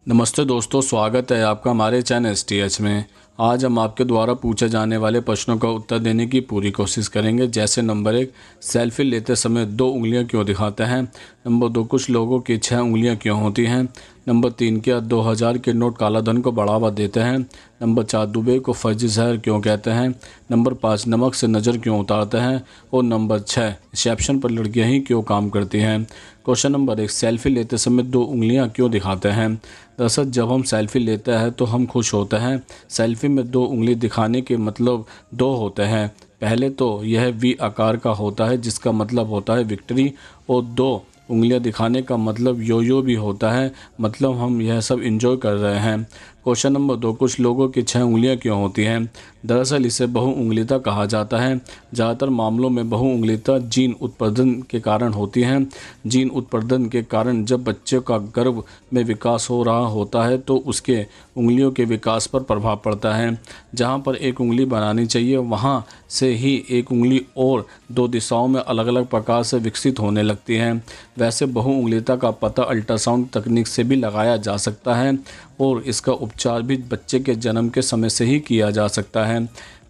नमस्ते दोस्तों, स्वागत है आपका हमारे चैनल एसटीएच में। आज हम आपके द्वारा पूछे जाने वाले प्रश्नों का उत्तर देने की पूरी कोशिश करेंगे। जैसे नंबर 1, सेल्फी लेते समय 2 उंगलियां क्यों दिखाते हैं। नंबर 2, कुछ लोगों की 6 उंगलियां क्यों होती हैं। नंबर 3, क्या 2000 के नोट काला धन को बढ़ावा देते हैं। नंबर 4, दुबई को फर्जी शहर क्यों कहते हैं। नंबर 5, नमक से नज़र क्यों उतारते हैं। और नंबर 6, रिसेप्शन पर लड़कियां ही क्यों काम करती हैं। क्वेश्चन नंबर 1, सेल्फी लेते समय 2 उंगलियां क्यों दिखाते हैं। दरअसल जब हम सेल्फी लेते हैं तो हम खुश होते हैं। सेल्फी में 2 उंगली दिखाने के मतलब 2 होते हैं। पहले तो यह वी आकार का होता है जिसका मतलब होता है विक्ट्री, और 2 उंगलियां दिखाने का मतलब यो भी होता है, मतलब हम यह सब इंजॉय कर रहे हैं। क्वेश्चन नंबर 2, कुछ लोगों की 6 उंगलियां क्यों होती हैं। दरअसल इसे बहुउंगलिता कहा जाता है। ज़्यादातर मामलों में बहुउंगलिता जीन उत्पादन के कारण होती हैं। जीन उत्पादन के कारण जब बच्चे का गर्भ में विकास हो रहा होता है तो उसके उंगलियों के विकास पर प्रभाव पड़ता है। जहां पर एक उंगली बनानी चाहिए वहां से ही एक उंगली और 2 दिशाओं में अलग अलग प्रकार से विकसित होने लगती है। वैसे बहुउंगलिता का पता अल्ट्रासाउंड तकनीक से भी लगाया जा सकता है और इसका उपचार भी बच्चे के जन्म के समय से ही किया जा सकता है।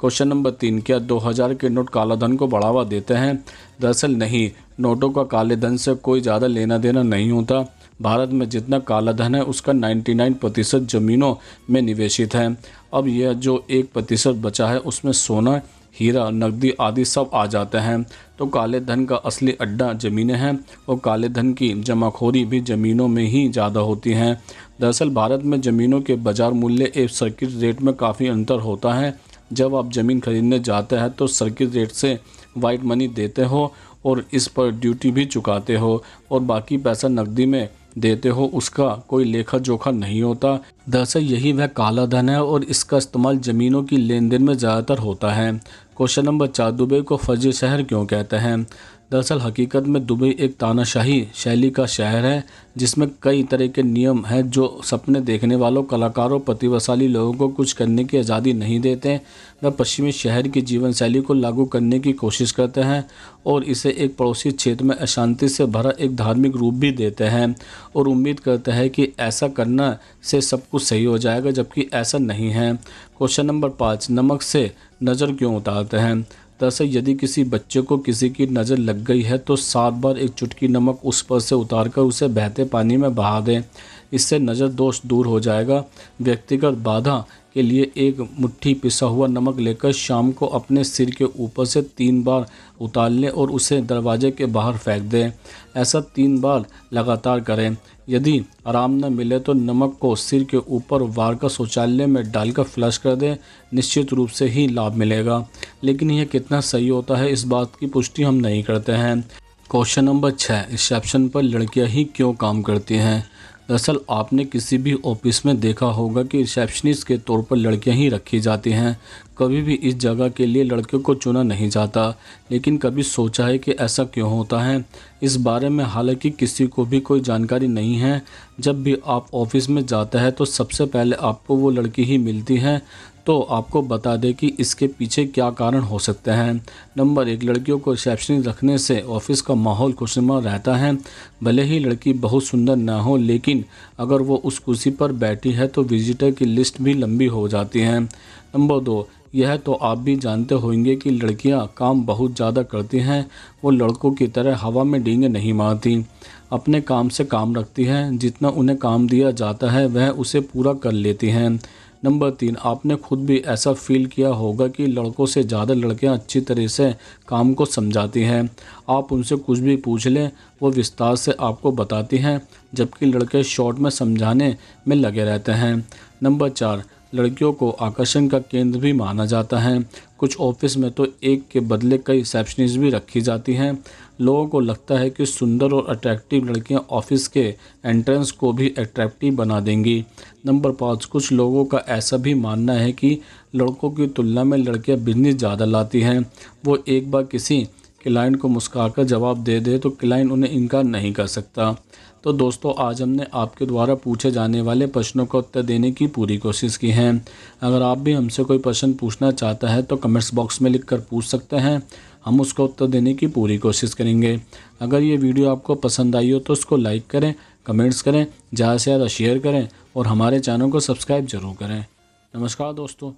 क्वेश्चन नंबर 3, क्या 2000 के नोट काला धन को बढ़ावा देते हैं। दरअसल नहीं, नोटों का काले धन से कोई ज़्यादा लेना देना नहीं होता। भारत में जितना काला धन है उसका 99% ज़मीनों में निवेशित है। अब यह जो 1% बचा है उसमें सोना, हीरा, नकदी आदि सब आ जाते हैं। तो काले धन का असली अड्डा ज़मीनें हैं और काले धन की जमाखोरी भी ज़मीनों में ही ज़्यादा होती हैं। दरअसल भारत में ज़मीनों के बाज़ार मूल्य एवं सर्किट रेट में काफ़ी अंतर होता है। जब आप ज़मीन खरीदने जाते हैं तो सर्किट रेट से वाइट मनी देते हो और इस पर ड्यूटी भी चुकाते हो, और बाकी पैसा नकदी में देते हो, उसका कोई लेखा जोखा नहीं होता। दरअसल यही वह काला धन है और इसका इस्तेमाल ज़मीनों की लेन देन में ज़्यादातर होता है। क्वेश्चन नंबर 4, दुबई को फर्जी शहर क्यों कहते हैं। दरअसल हकीकत में दुबई एक तानाशाही शैली का शहर है जिसमें कई तरह के नियम हैं जो सपने देखने वालों, कलाकारों, प्रतिभाशाली लोगों को कुछ करने की आज़ादी नहीं देते। वह पश्चिमी शहर की जीवन शैली को लागू करने की कोशिश करते हैं और इसे एक पड़ोसी क्षेत्र में अशांति से भरा एक धार्मिक रूप भी देते हैं और उम्मीद करते हैं कि ऐसा करना से सब कुछ सही हो जाएगा, जबकि ऐसा नहीं है। क्वेश्चन नंबर 5, नमक से नज़र क्यों उतारते हैं। दरअसल यदि किसी बच्चे को किसी की नज़र लग गई है तो 7 बार एक चुटकी नमक उस पर से उतारकर उसे बहते पानी में बहा दें। इससे नज़र दोष दूर हो जाएगा। व्यक्तिगत बाधा के लिए एक मुट्ठी पिसा हुआ नमक लेकर शाम को अपने सिर के ऊपर से 3 बार उतार लें और उसे दरवाजे के बाहर फेंक दें। ऐसा 3 बार लगातार करें। यदि आराम न मिले तो नमक को सिर के ऊपर वार का शौचालय में डालकर फ्लश कर दें। निश्चित रूप से ही लाभ मिलेगा, लेकिन यह कितना सही होता है इस बात की पुष्टि हम नहीं करते हैं। क्वेश्चन नंबर 6, रिसेप्शन पर लड़कियां ही क्यों काम करती हैं। दरअसल आपने किसी भी ऑफिस में देखा होगा कि रिसेप्शनिस्ट के तौर पर लड़कियां ही रखी जाती हैं। कभी भी इस जगह के लिए लड़कियों को चुना नहीं जाता, लेकिन कभी सोचा है कि ऐसा क्यों होता है। इस बारे में हालांकि किसी को भी कोई जानकारी नहीं है। जब भी आप ऑफिस में जाते हैं तो सबसे पहले आपको वो लड़की ही मिलती है। तो आपको बता दें कि इसके पीछे क्या कारण हो सकते हैं। नंबर 1, लड़कियों को रिसेप्शनिस्ट रखने से ऑफिस का माहौल खुशनुमा रहता है। भले ही लड़की बहुत सुंदर ना हो, लेकिन अगर वो उस कुर्सी पर बैठी है तो विजिटर की लिस्ट भी लंबी हो जाती है। नंबर 2, यह तो आप भी जानते होंगे कि लड़कियां काम बहुत ज़्यादा करती हैं। वो लड़कों की तरह हवा में डींगे नहीं मारती, अपने काम से काम रखती हैं। जितना उन्हें काम दिया जाता है वह उसे पूरा कर लेती हैं। नंबर 3, आपने खुद भी ऐसा फील किया होगा कि लड़कों से ज़्यादा लड़कियां अच्छी तरह से काम को समझाती हैं। आप उनसे कुछ भी पूछ लें वो विस्तार से आपको बताती हैं, जबकि लड़के शॉर्ट में समझाने में लगे रहते हैं। नंबर 4, लड़कियों को आकर्षण का केंद्र भी माना जाता है। कुछ ऑफिस में तो एक के बदले कई रिसेप्शनिस्ट भी रखी जाती हैं। लोगों को लगता है कि सुंदर और अट्रैक्टिव लड़कियां ऑफिस के एंट्रेंस को भी अट्रैक्टिव बना देंगी। नंबर 5, कुछ लोगों का ऐसा भी मानना है कि लड़कों की तुलना में लड़कियां बिजनेस ज़्यादा लाती हैं। वो एक बार किसी क्लाइंट को मुस्कुराकर जवाब दे दे तो क्लाइंट उन्हें इनकार नहीं कर सकता। तो दोस्तों, आज हमने आपके द्वारा पूछे जाने वाले प्रश्नों का उत्तर देने की पूरी कोशिश की है। अगर आप भी हमसे कोई प्रश्न पूछना चाहता है तो कमेंट्स बॉक्स में लिखकर पूछ सकते हैं, हम उसका उत्तर देने की पूरी कोशिश करेंगे। अगर ये वीडियो आपको पसंद आई हो तो उसको लाइक करें, कमेंट्स करें, ज़्यादा से ज़्यादा शेयर करें और हमारे चैनल को सब्सक्राइब ज़रूर करें। नमस्कार दोस्तों।